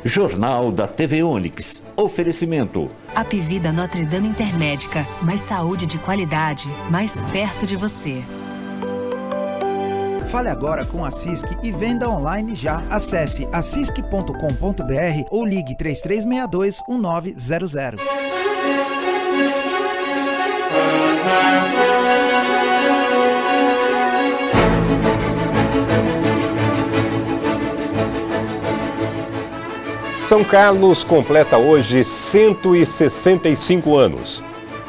Jornal da TV Onix. Oferecimento. Apivida Notre Dame Intermédica. Mais saúde de qualidade, mais perto de você. Fale agora com a CISC e venda online já. Acesse acisc.com.br ou ligue 3362-1900. São Carlos completa hoje 165 anos.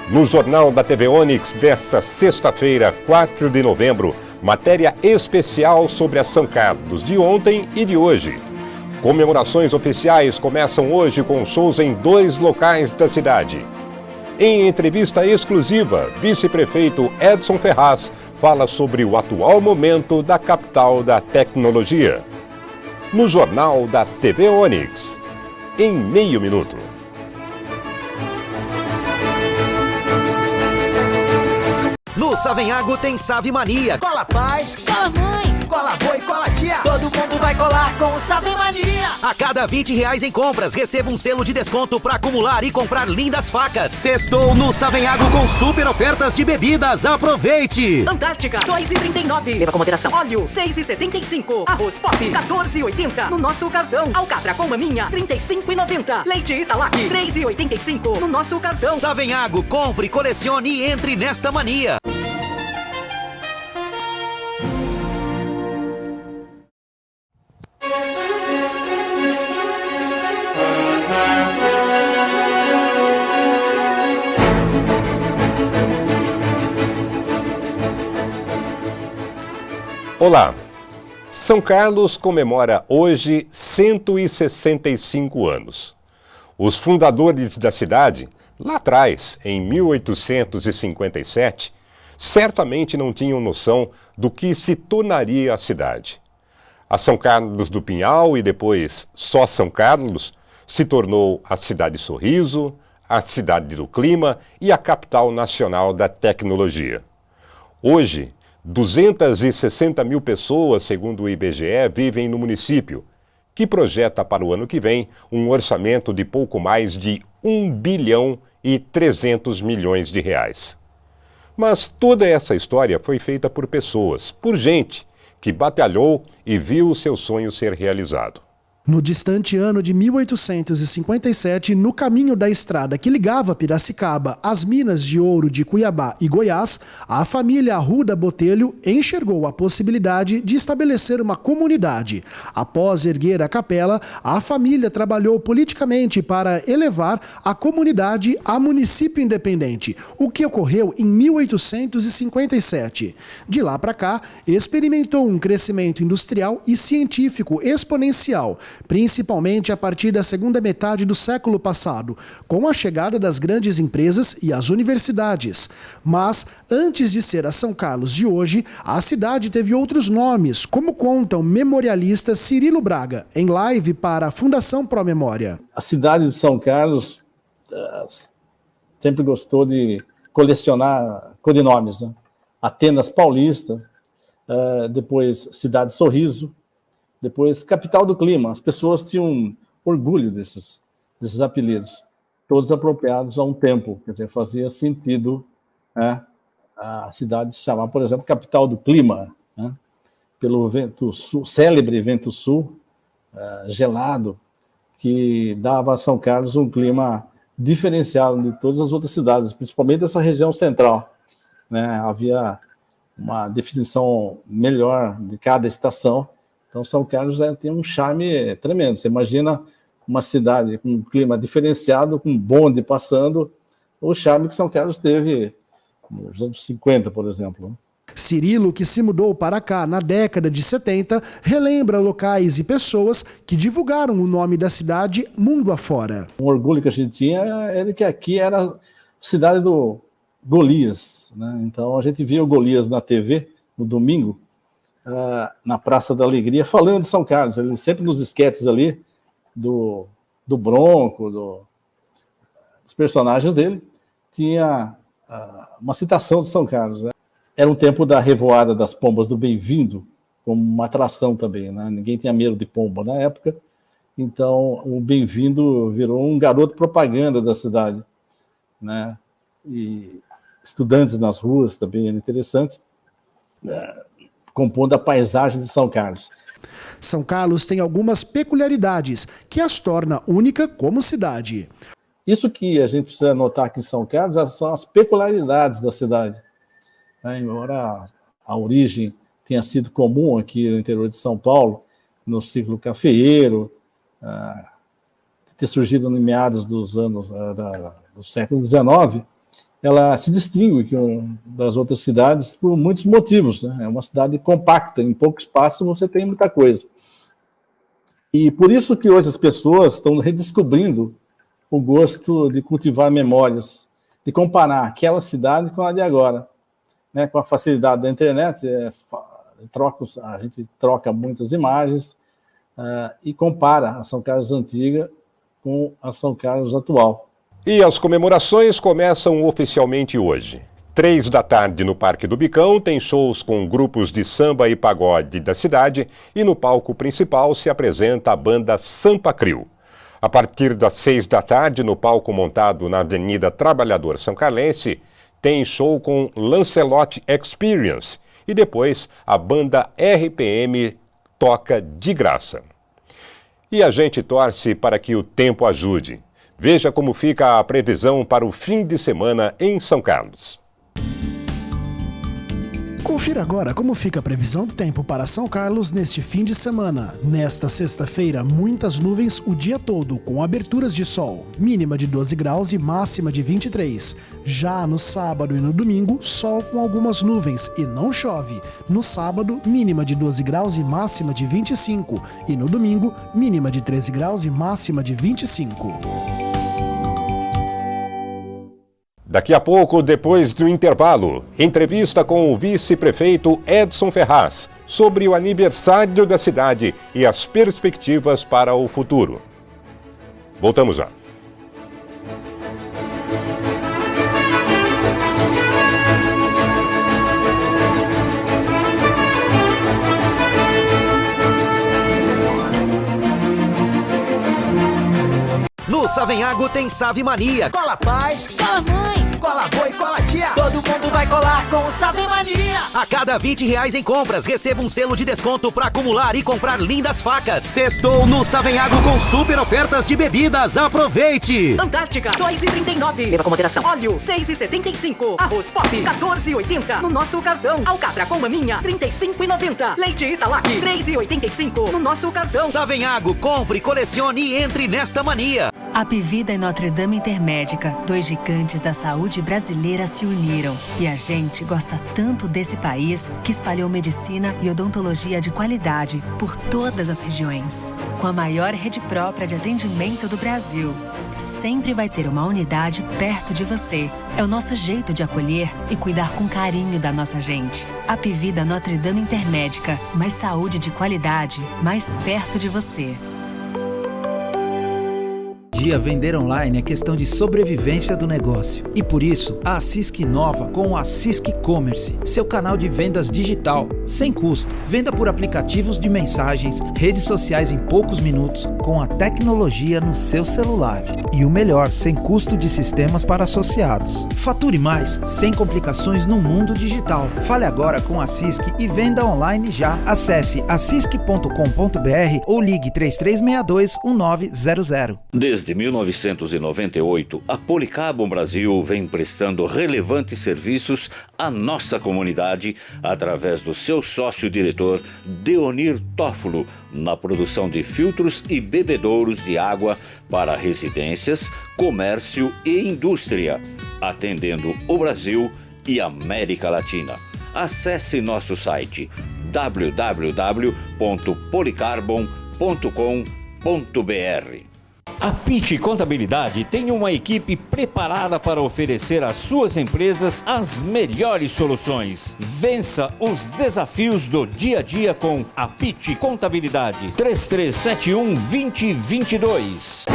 No Jornal da TV Onix desta sexta-feira, 4 de novembro, matéria especial sobre a São Carlos de ontem e de hoje. Comemorações oficiais começam hoje com shows em 2 locais da cidade. Em entrevista exclusiva, vice-prefeito Edson Ferraz fala sobre o atual momento da capital da tecnologia. No Jornal da TV Onix, em meio minuto. No Savenhago tem Save Mania. Cola pai, cola mãe, cola avô e cola tia. Todo mundo vai colar com o Save Mania. A cada R$20 em compras, receba um selo de desconto para acumular e comprar lindas facas. Sextou no Savenhago com super ofertas de bebidas. Aproveite! Antártica, R$2,39. Leva com moderação. Óleo, R$6,75. Arroz Pop, R$14,80. No nosso cartão. Alcatra com maminha, R$35,90. Leite Italac, R$3,85. No nosso cartão. Savenhago, compre, colecione e entre nesta mania. Olá! São Carlos comemora hoje 165 anos. Os fundadores da cidade, lá atrás, em 1857, certamente não tinham noção do que se tornaria a cidade. A São Carlos do Pinhal e depois só São Carlos se tornou a cidade Sorriso, a cidade do clima e a capital nacional da tecnologia. Hoje, 260 mil pessoas, segundo o IBGE, vivem no município, que projeta para o ano que vem um orçamento de pouco mais de R$1,3 bilhão. Mas toda essa história foi feita por pessoas, por gente que batalhou e viu o seu sonho ser realizado. No distante ano de 1857, no caminho da estrada que ligava Piracicaba às minas de ouro de Cuiabá e Goiás, a família Arruda Botelho enxergou a possibilidade de estabelecer uma comunidade. Após erguer a capela, a família trabalhou politicamente para elevar a comunidade a município independente, o que ocorreu em 1857. De lá para cá, experimentou um crescimento industrial e científico exponencial, principalmente a partir da segunda metade do século passado, com a chegada das grandes empresas e as universidades. Mas, antes de ser a São Carlos de hoje, a cidade teve outros nomes, como conta o memorialista Cirilo Braga, em live para a Fundação Pro Memória. A cidade de São Carlos sempre gostou de colecionar codinomes, né? Atenas Paulista, depois Cidade Sorriso, depois, capital do clima. As pessoas tinham orgulho desses apelidos, todos apropriados a um tempo. Quer dizer, fazia sentido, né, a cidade se chamar, por exemplo, capital do clima, né, pelo vento sul, célebre vento sul, gelado, que dava a São Carlos um clima diferenciado de todas as outras cidades, principalmente dessa região central, né. Havia uma definição melhor de cada estação. Então, São Carlos tem um charme tremendo. Você imagina uma cidade com um clima diferenciado, com bonde passando, o charme que São Carlos teve nos anos 50, por exemplo. Cirilo, que se mudou para cá na década de 70, relembra locais e pessoas que divulgaram o nome da cidade mundo afora. Um orgulho que a gente tinha era que aqui era a cidade do Golias, né? Então, a gente via o Golias na TV, no domingo, na Praça da Alegria, falando de São Carlos. Ele sempre nos esquetes ali do Bronco, dos personagens dele, tinha uma citação de São Carlos, né? Era um tempo da revoada das pombas do Bem-vindo, como uma atração também, né? Ninguém tinha medo de pomba na época, Então, o Bem-vindo virou um garoto propaganda da cidade, né? E estudantes nas ruas também era interessante, compondo a paisagem de São Carlos. São Carlos tem algumas peculiaridades que as torna única como cidade. Isso que a gente precisa notar aqui em São Carlos são as peculiaridades da cidade. Embora a origem tenha sido comum aqui no interior de São Paulo, no ciclo cafeeiro, ter surgido em meados dos anos do século XIX, ela se distingue das outras cidades por muitos motivos, né? É uma cidade compacta, em pouco espaço você tem muita coisa. E por isso que hoje as pessoas estão redescobrindo o gosto de cultivar memórias, de comparar aquela cidade com a de agora, né? Com a facilidade da internet, a gente troca muitas imagens e compara a São Carlos antiga com a São Carlos atual. E as comemorações começam oficialmente hoje. 3 da tarde no Parque do Bicão tem shows com grupos de samba e pagode da cidade e no palco principal se apresenta a banda Sampa Crio. A partir das 6 da tarde, no palco montado na Avenida Trabalhador São Carlense, tem show com Lancelot Experience e depois a banda RPM toca de graça. E a gente torce para que o tempo ajude. Veja como fica a previsão para o fim de semana em São Carlos. Confira agora como fica a previsão do tempo para São Carlos neste fim de semana. Nesta sexta-feira, muitas nuvens o dia todo, com aberturas de sol, mínima de 12 graus e máxima de 23. Já no sábado e no domingo, sol com algumas nuvens e não chove. No sábado, mínima de 12 graus e máxima de 25. E no domingo, mínima de 13 graus e máxima de 25. Daqui a pouco, depois do intervalo, entrevista com o vice-prefeito Edson Ferraz sobre o aniversário da cidade e as perspectivas para o futuro. Voltamos já. No Savenhago tem Save Mania. Cola pai, cola mãe, cola vô e cola tia. Todo mundo vai colar com o Save Mania. A cada R$20 em compras, receba um selo de desconto para acumular e comprar lindas facas. Sextou no Savenhago com super ofertas de bebidas. Aproveite! Antártica, R$2,39. Beba com moderação. Óleo, R$6,75. Arroz Pop, R$14,80. No nosso cartão. Alcatra com maminha, R$35,90. Leite Italac, R$3,85. No nosso cartão. Savenhago, compre, colecione e entre nesta mania. Apivida e Notre Dame Intermédica, 2 gigantes da saúde brasileira se uniram. E a gente gosta tanto desse país que espalhou medicina e odontologia de qualidade por todas as regiões. Com a maior rede própria de atendimento do Brasil. Sempre vai ter uma unidade perto de você. É o nosso jeito de acolher e cuidar com carinho da nossa gente. Apivida Notre Dame Intermédica, mais saúde de qualidade, mais perto de você. Vender online é questão de sobrevivência do negócio. E por isso, a Cisc inova com a Cisc Commerce, seu canal de vendas digital, sem custo. Venda por aplicativos de mensagens, redes sociais em poucos minutos, com a tecnologia no seu celular. E o melhor, sem custo de sistemas para associados. Fature mais, sem complicações no mundo digital. Fale agora com a Cisc e venda online já. Acesse acisc.com.br ou ligue 3362-1900. Desde 1998, a Policarbon Brasil vem prestando relevantes serviços à nossa comunidade através do seu sócio-diretor Deonir Tófolo na produção de filtros e bebedouros de água para residências, comércio e indústria, atendendo o Brasil e América Latina. Acesse nosso site www.policarbon.com.br. A Pitty Contabilidade tem uma equipe preparada para oferecer às suas empresas as melhores soluções. Vença os desafios do dia a dia com a Pitty Contabilidade. 3371-2022.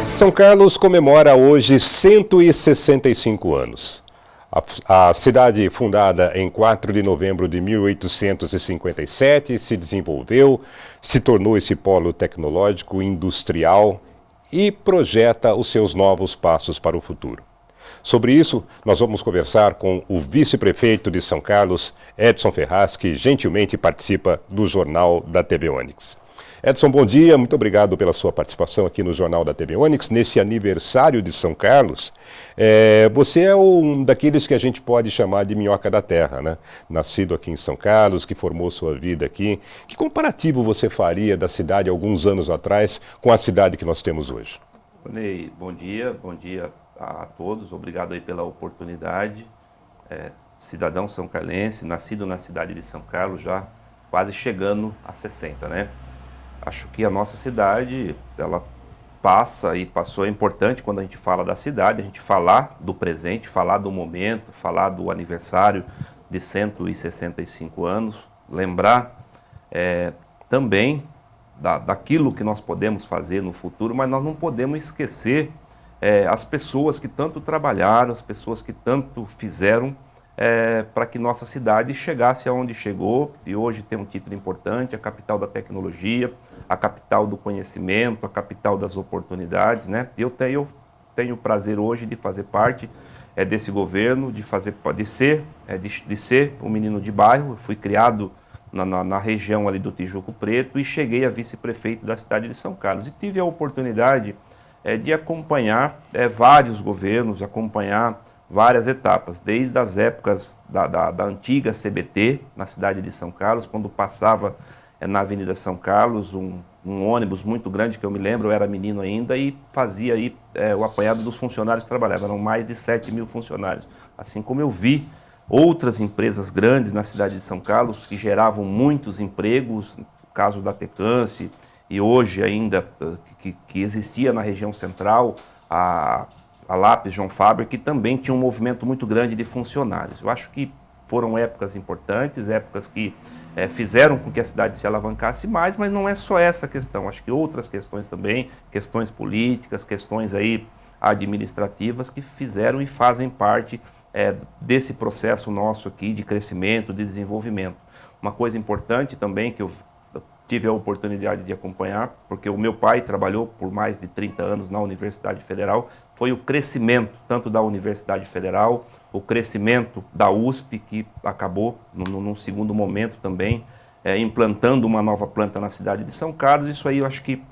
São Carlos comemora hoje 165 anos. A cidade, fundada em 4 de novembro de 1857, se desenvolveu, se tornou esse polo tecnológico industrial e projeta os seus novos passos para o futuro. Sobre isso, nós vamos conversar com o vice-prefeito de São Carlos, Edson Ferraz, que gentilmente participa do Jornal da TV Onix. Edson, bom dia, muito obrigado pela sua participação aqui no Jornal da TV Onix, nesse aniversário de São Carlos. Você é um daqueles que a gente pode chamar de minhoca da terra, né? Nascido aqui em São Carlos, que formou sua vida aqui. Que comparativo você faria da cidade alguns anos atrás com a cidade que nós temos hoje? Ney, bom dia a todos, obrigado aí pela oportunidade. Cidadão são carlense, nascido na cidade de São Carlos, já quase chegando a 60, né? Acho que a nossa cidade, ela passou, é importante quando a gente fala da cidade, a gente falar do presente, falar do momento, falar do aniversário de 165 anos, lembrar também daquilo que nós podemos fazer no futuro, mas nós não podemos esquecer as pessoas que tanto trabalharam, as pessoas que tanto fizeram para que nossa cidade chegasse aonde chegou, e hoje tem um título importante, a capital da tecnologia, a capital do conhecimento, a capital das oportunidades, né? Eu tenho o prazer hoje de fazer parte desse governo, de ser um menino de bairro. Eu fui criado na região ali do Tijuco Preto e cheguei a vice-prefeito da cidade de São Carlos. E tive a oportunidade de acompanhar vários governos, acompanhar várias etapas, desde as épocas da antiga CBT, na cidade de São Carlos, quando passava na Avenida São Carlos um ônibus muito grande, que eu me lembro, eu era menino ainda, e fazia aí o apanhado dos funcionários que trabalhavam, eram mais de 7 mil funcionários. Assim como eu vi outras empresas grandes na cidade de São Carlos, que geravam muitos empregos, no caso da Tecance, e hoje ainda que existia na região central, a Lápis João Faber, que também tinha um movimento muito grande de funcionários. Eu acho que foram épocas importantes, épocas que fizeram com que a cidade se alavancasse mais, mas não é só essa questão. Acho que outras questões também, questões políticas, questões aí administrativas que fizeram e fazem parte desse processo nosso aqui de crescimento, de desenvolvimento. Uma coisa importante também que eu tive a oportunidade de acompanhar, porque o meu pai trabalhou por mais de 30 anos na Universidade Federal, foi o crescimento tanto da Universidade Federal, o crescimento da USP, que acabou, num segundo momento também, implantando uma nova planta na cidade de São Carlos. Isso aí eu acho que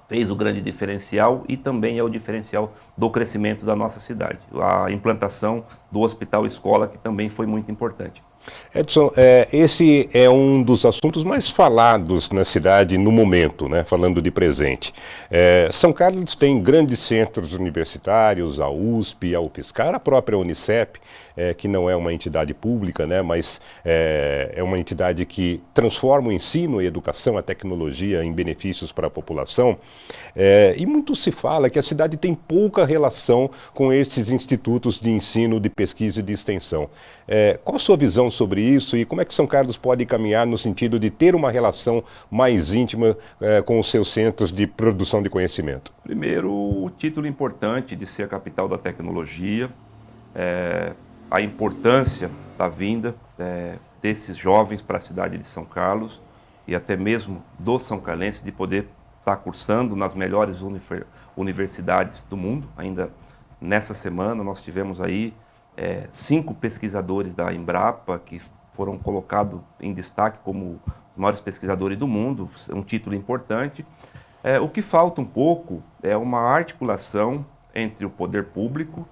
fez o grande diferencial e também é o diferencial do crescimento da nossa cidade. A implantação do Hospital Escola, que também foi muito importante. Edson, esse é um dos assuntos mais falados na cidade no momento, né? Falando de presente. São Carlos tem grandes centros universitários, a USP, a UFSCar, a própria Unicep, que não é uma entidade pública, né? Mas é uma entidade que transforma o ensino, a educação, a tecnologia em benefícios para a população. E muito se fala que a cidade tem pouca relação com esses institutos de ensino, de pesquisa e de extensão. Qual a sua visão sobre isso e como é que São Carlos pode caminhar no sentido de ter uma relação mais íntima com os seus centros de produção de conhecimento? Primeiro, o título importante de ser a capital da tecnologia, a importância da vinda desses jovens para a cidade de São Carlos e até mesmo do São Carlense de poder estar cursando nas melhores universidades do mundo. Ainda nessa semana nós tivemos aí 5 pesquisadores da Embrapa que foram colocados em destaque como os maiores pesquisadores do mundo, um título importante. O que falta um pouco é uma articulação entre o poder público,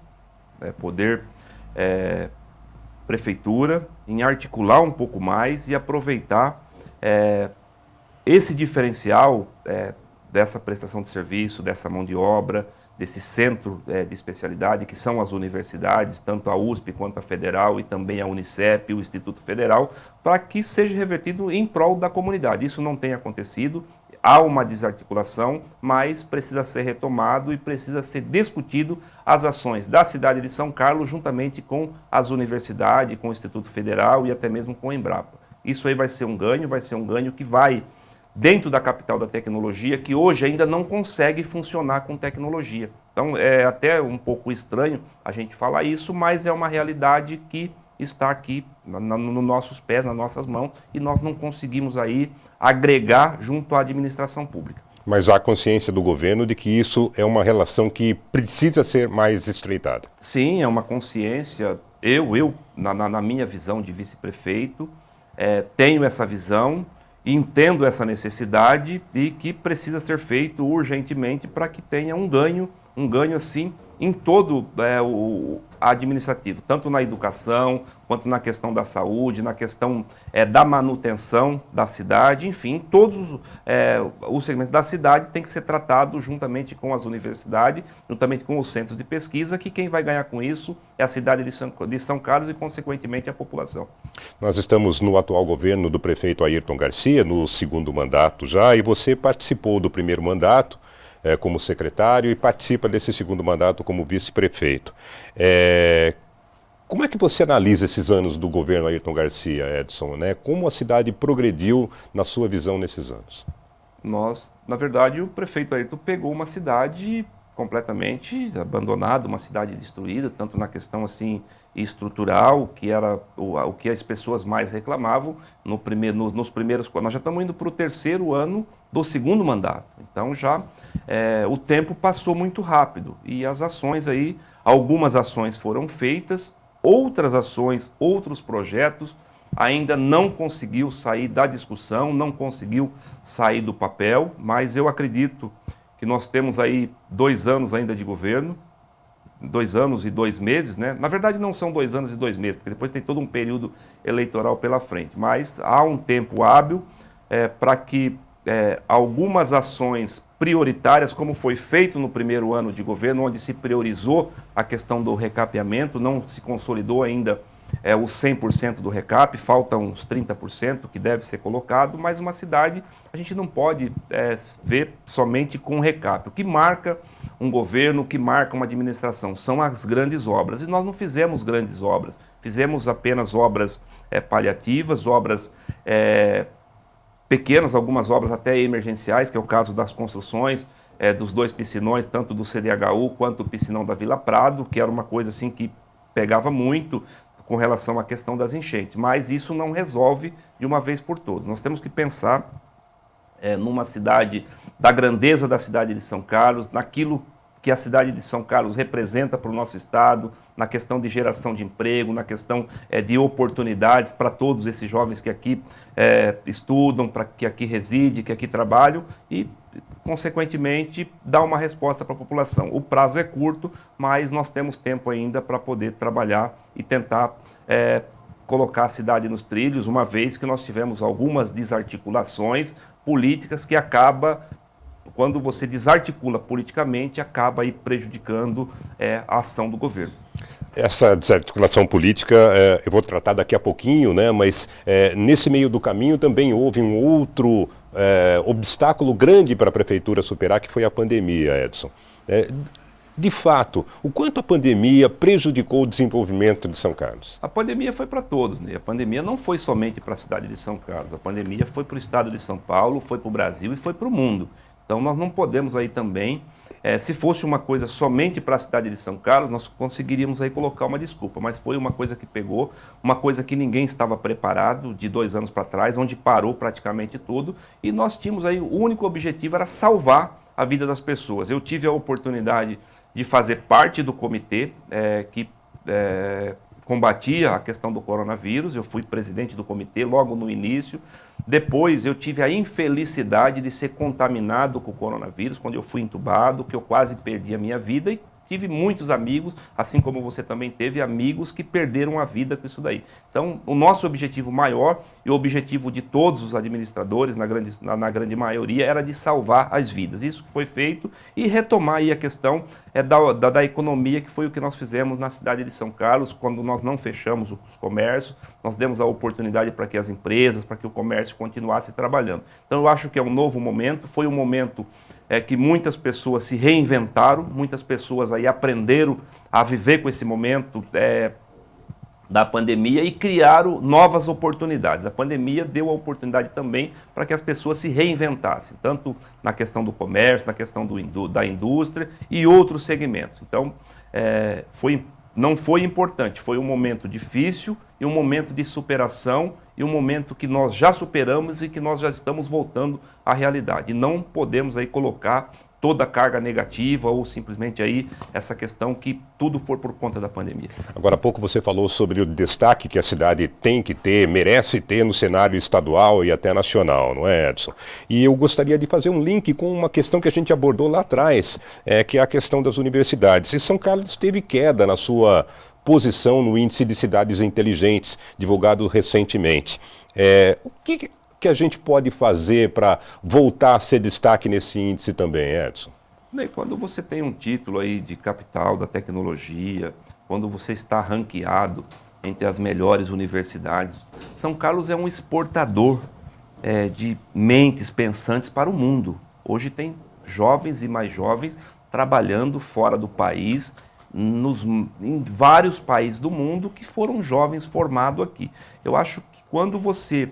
prefeitura, em articular um pouco mais e aproveitar esse diferencial dessa prestação de serviço, dessa mão de obra, desse centro de especialidade, que são as universidades, tanto a USP quanto a Federal e também a Unicep, o Instituto Federal, para que seja revertido em prol da comunidade. Isso não tem acontecido, há uma desarticulação, mas precisa ser retomado e precisa ser discutido as ações da cidade de São Carlos juntamente com as universidades, com o Instituto Federal e até mesmo com a Embrapa. Isso aí vai ser um ganho que vai dentro da capital da tecnologia, que hoje ainda não consegue funcionar com tecnologia. Então é até um pouco estranho a gente falar isso, mas é uma realidade que está aqui nos nossos pés, nas nossas mãos, e nós não conseguimos aí agregar junto à administração pública. Mas há consciência do governo de que isso é uma relação que precisa ser mais estreitada. Sim, é uma consciência. Na minha visão de vice-prefeito, tenho essa visão, entendo essa necessidade e que precisa ser feito urgentemente para que tenha um ganho assim em todo o administrativo, tanto na educação, quanto na questão da saúde, na questão da manutenção da cidade, enfim, todos os segmentos da cidade tem que ser tratado juntamente com as universidades, juntamente com os centros de pesquisa, que quem vai ganhar com isso é a cidade de São Carlos e, consequentemente, a população. Nós estamos no atual governo do prefeito Ayrton Garcia, no segundo mandato já, e você participou do primeiro mandato, como secretário e participa desse segundo mandato como vice-prefeito. Como é que você analisa esses anos do governo Ayrton Garcia, Edson, né? Como a cidade progrediu na sua visão nesses anos? Na verdade, o prefeito Ayrton pegou uma cidade completamente abandonada, uma cidade destruída, tanto na questão assim estrutural, que era o que as pessoas mais reclamavam nos primeiros. Nós já estamos indo para o terceiro ano do segundo mandato. Então já o tempo passou muito rápido e as ações aí, algumas ações foram feitas, outras ações, outros projetos ainda não conseguiu sair da discussão, não conseguiu sair do papel, mas eu acredito que nós temos aí 2 anos ainda de governo, 2 anos e 2 meses, né? Na verdade não são 2 anos e 2 meses, porque depois tem todo um período eleitoral pela frente, mas há um tempo hábil para que algumas ações prioritárias, como foi feito no primeiro ano de governo, onde se priorizou a questão do recapeamento, não se consolidou ainda o 100% do recap, faltam uns 30% que deve ser colocado, mas uma cidade a gente não pode ver somente com recap. O que marca um governo, o que marca uma administração são as grandes obras, e nós não fizemos grandes obras, fizemos apenas obras paliativas, obras pequenas, algumas obras até emergenciais, que é o caso das construções dos 2 piscinões, tanto do CDHU quanto do piscinão da Vila Prado, que era uma coisa assim que pegava muito com relação à questão das enchentes, mas isso não resolve de uma vez por todas. Nós temos que pensar numa cidade, da grandeza da cidade de São Carlos, naquilo que a cidade de São Carlos representa para o nosso estado, na questão de geração de emprego, na questão de oportunidades para todos esses jovens que aqui estudam, que aqui residem, que aqui trabalham e, consequentemente, dar uma resposta para a população. O prazo é curto, mas nós temos tempo ainda para poder trabalhar e tentar colocar a cidade nos trilhos, uma vez que nós tivemos algumas desarticulações políticas que quando você desarticula politicamente, acaba aí prejudicando a ação do governo. Essa desarticulação política eu vou tratar daqui a pouquinho, né? Mas nesse meio do caminho também houve um outro obstáculo grande para a prefeitura superar, que foi a pandemia, Edson. De fato, o quanto a pandemia prejudicou o desenvolvimento de São Carlos? A pandemia foi para todos, né? A pandemia não foi somente para a cidade de São Carlos, a pandemia foi para o estado de São Paulo, foi para o Brasil e foi para o mundo. Então nós não podemos aí também, se fosse uma coisa somente para a cidade de São Carlos, nós conseguiríamos aí colocar uma desculpa, mas foi uma coisa que pegou, uma coisa que ninguém estava preparado de 2 anos para trás, onde parou praticamente tudo, e nós tínhamos aí, o único objetivo era salvar a vida das pessoas. Eu tive a oportunidade de fazer parte do comitê que combatia a questão do coronavírus, eu fui presidente do comitê logo no início. Depois eu tive a infelicidade de ser contaminado com o coronavírus, quando eu fui entubado, que eu quase perdi a minha vida, e tive muitos amigos, assim como você também teve amigos que perderam a vida com isso daí. Então, o nosso objetivo maior e o objetivo de todos os administradores, na grande maioria, era de salvar as vidas. Isso que foi feito e retomar aí a questão da economia, que foi o que nós fizemos na cidade de São Carlos, quando nós não fechamos os comércios, nós demos a oportunidade para que as empresas, para que o comércio continuasse trabalhando. Então, eu acho que é um novo momento, foi um momento que muitas pessoas se reinventaram, muitas pessoas aí aprenderam a viver com esse momento da pandemia e criaram novas oportunidades. A pandemia deu a oportunidade também para que as pessoas se reinventassem, tanto na questão do comércio, na questão da indústria e outros segmentos. Então, não foi importante, foi um momento difícil e um momento de superação e um momento que nós já superamos e que nós já estamos voltando à realidade. E não podemos aí colocar toda a carga negativa ou simplesmente aí essa questão que tudo for por conta da pandemia. Agora há pouco você falou sobre o destaque que a cidade tem que ter, merece ter no cenário estadual e até nacional, não é, Edson? E eu gostaria de fazer um link com uma questão que a gente abordou lá atrás, que é a questão das universidades. E São Carlos teve queda na sua posição no índice de cidades inteligentes, divulgado recentemente. O que a gente pode fazer para voltar a ser destaque nesse índice também, Edson? Bem, quando você tem um título aí de capital da tecnologia, quando você está ranqueado entre as melhores universidades, São Carlos é um exportador de mentes pensantes para o mundo. Hoje tem jovens e mais jovens trabalhando fora do país, em vários países do mundo que foram jovens formados aqui. Eu acho que quando você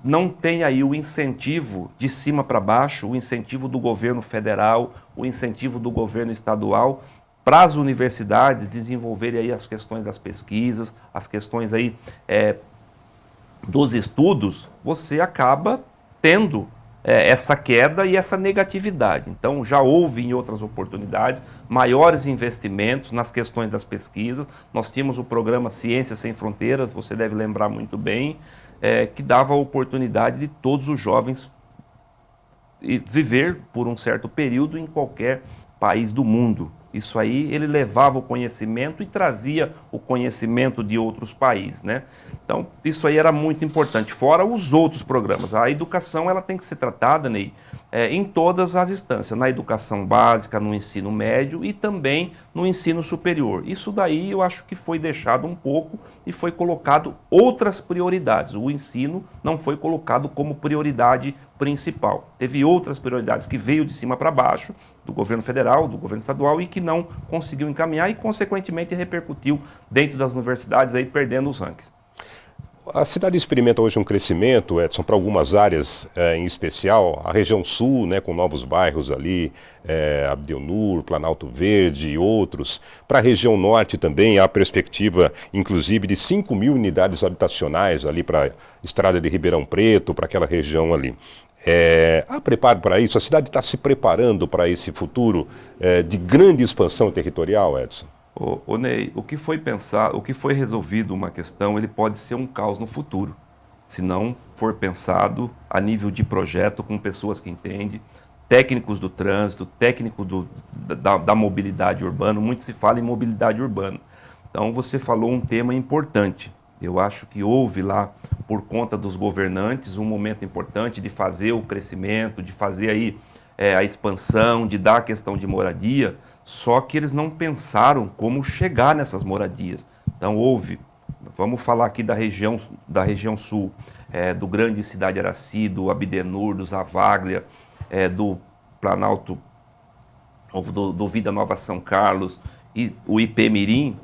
não tem aí o incentivo de cima para baixo, o incentivo do governo federal, o incentivo do governo estadual para as universidades desenvolverem aí as questões das pesquisas, as questões aí dos estudos, você acaba tendo essa queda e essa negatividade. Então já houve em outras oportunidades maiores investimentos nas questões das pesquisas. Nós tínhamos o programa Ciências Sem Fronteiras, você deve lembrar muito bem, que dava a oportunidade de todos os jovens viver por um certo período em qualquer país do mundo. Isso aí, ele levava o conhecimento e trazia o conhecimento de outros países, né? Então, isso aí era muito importante, fora os outros programas. A educação, ela tem que ser tratada, Ney, em todas as instâncias, na educação básica, no ensino médio e também no ensino superior. Isso daí eu acho que foi deixado um pouco e foi colocado outras prioridades. O ensino não foi colocado como prioridade principal. Teve outras prioridades que veio de cima para baixo, do governo federal, do governo estadual, e que não conseguiu encaminhar e, consequentemente, repercutiu dentro das universidades, aí, perdendo os rankings. A cidade experimenta hoje um crescimento, Edson, para algumas áreas em especial, a região sul, né, com novos bairros ali, Abdelnur, Planalto Verde e outros. Para a região norte também há perspectiva, inclusive, de 5 mil unidades habitacionais ali para a estrada de Ribeirão Preto, para aquela região ali. Há preparo para isso? A cidade está se preparando para esse futuro de grande expansão territorial, Edson? Ô Ney, o que foi pensado, o que foi resolvido uma questão, ele pode ser um caos no futuro, se não for pensado a nível de projeto com pessoas que entendem, técnicos do trânsito, técnico da mobilidade urbana. Muito se fala em mobilidade urbana. Então você falou um tema importante. Eu acho que houve lá, por conta dos governantes, um momento importante de fazer o crescimento, de fazer aí a expansão, de dar a questão de moradia, só que eles não pensaram como chegar nessas moradias. Então houve, vamos falar aqui da região sul, do Grande Cidade Araci, do Abdenur, do Zavaglia, do Planalto, do Vida Nova São Carlos e o Ipemirim,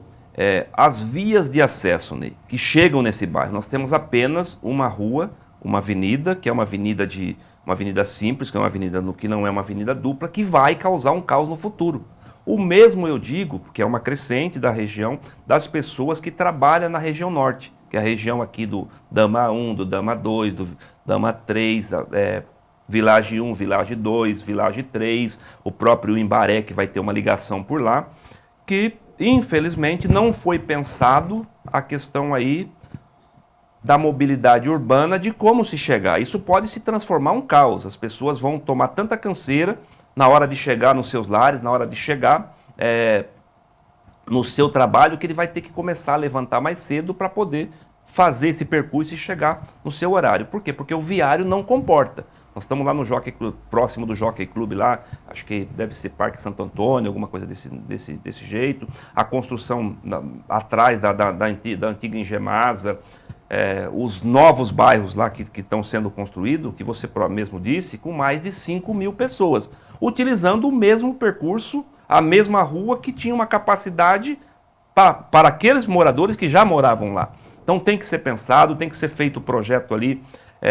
as vias de acesso, Ney, que chegam nesse bairro. Nós temos apenas uma rua, uma avenida, que é uma avenida simples, que é uma avenida que não é uma avenida dupla, que vai causar um caos no futuro. O mesmo eu digo, que é uma crescente da região, das pessoas que trabalham na região norte, que é a região aqui do Dama 1, do Dama 2, do Dama 3, Village 1, Village 2, Village 3, o próprio Imbaré, que vai ter uma ligação por lá, que infelizmente não foi pensado a questão aí da mobilidade urbana, de como se chegar. Isso pode se transformar um caos, as pessoas vão tomar tanta canseira na hora de chegar nos seus lares, na hora de chegar no seu trabalho, que ele vai ter que começar a levantar mais cedo para poder fazer esse percurso e chegar no seu horário. Por quê? Porque o viário não comporta. Nós estamos lá no Jockey Club, próximo do Jockey Club lá, acho que deve ser Parque Santo Antônio, alguma coisa desse jeito. A construção atrás da antiga Engemasa, os novos bairros lá que estão sendo construídos, que você mesmo disse, com mais de 5 mil pessoas, utilizando o mesmo percurso, a mesma rua que tinha uma capacidade para aqueles moradores que já moravam lá. Então tem que ser pensado, tem que ser feito o projeto ali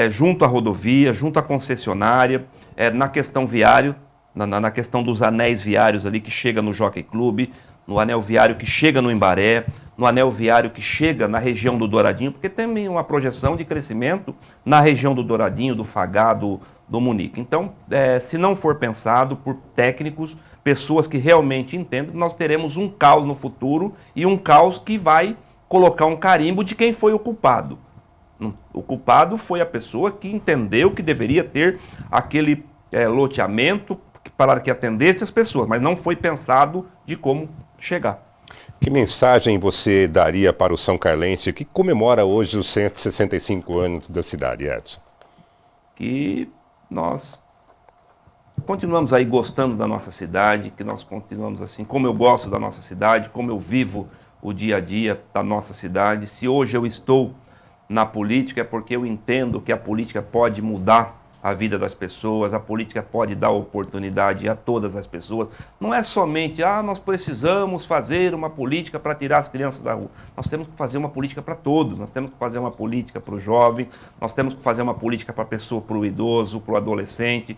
junto à rodovia, junto à concessionária, na questão viário, na questão dos anéis viários ali que chega no Jockey Club, no anel viário que chega no Embaré, no anel viário que chega na região do Douradinho, porque tem uma projeção de crescimento na região do Douradinho, do Fagá, do Munique. Então, se não for pensado por técnicos, pessoas que realmente entendem, nós teremos um caos no futuro e um caos que vai colocar um carimbo de quem foi o culpado. O culpado foi a pessoa que entendeu que deveria ter aquele loteamento para que atendesse as pessoas, mas não foi pensado de como chegar. Que mensagem você daria para o São Carlense que comemora hoje os 165 anos da cidade, Edson? Que nós continuamos aí gostando da nossa cidade, que nós continuamos assim, como eu gosto da nossa cidade, como eu vivo o dia a dia da nossa cidade. Se hoje eu estou na política é porque eu entendo que a política pode mudar a vida das pessoas, a política pode dar oportunidade a todas as pessoas. Não é somente, nós precisamos fazer uma política para tirar as crianças da rua. Nós temos que fazer uma política para todos, nós temos que fazer uma política para o jovem, nós temos que fazer uma política para a pessoa, para o idoso, para o adolescente,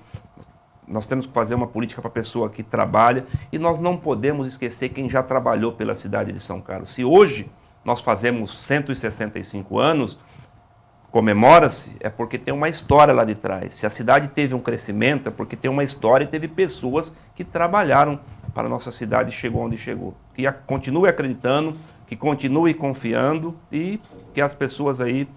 nós temos que fazer uma política para a pessoa que trabalha e nós não podemos esquecer quem já trabalhou pela cidade de São Carlos. Se hoje nós fazemos 165 anos, comemora-se, é porque tem uma história lá de trás. Se a cidade teve um crescimento, é porque tem uma história e teve pessoas que trabalharam para a nossa cidade e chegou onde chegou. Que continue acreditando, que continue confiando e que as pessoas aí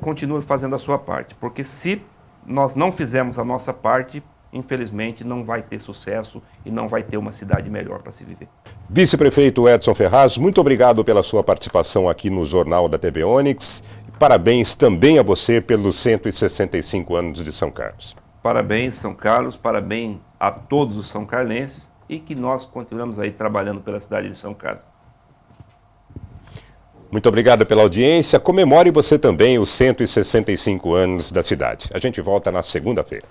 continuem fazendo a sua parte. Porque se nós não fizermos a nossa parte, infelizmente não vai ter sucesso e não vai ter uma cidade melhor para se viver. Vice-prefeito Edson Ferraz, muito obrigado pela sua participação aqui no Jornal da TV Onix. Parabéns também a você pelos 165 anos de São Carlos. Parabéns, São Carlos, parabéns a todos os são carlenses e que nós continuamos aí trabalhando pela cidade de São Carlos. Muito obrigado pela audiência. Comemore você também os 165 anos da cidade. A gente volta na segunda-feira.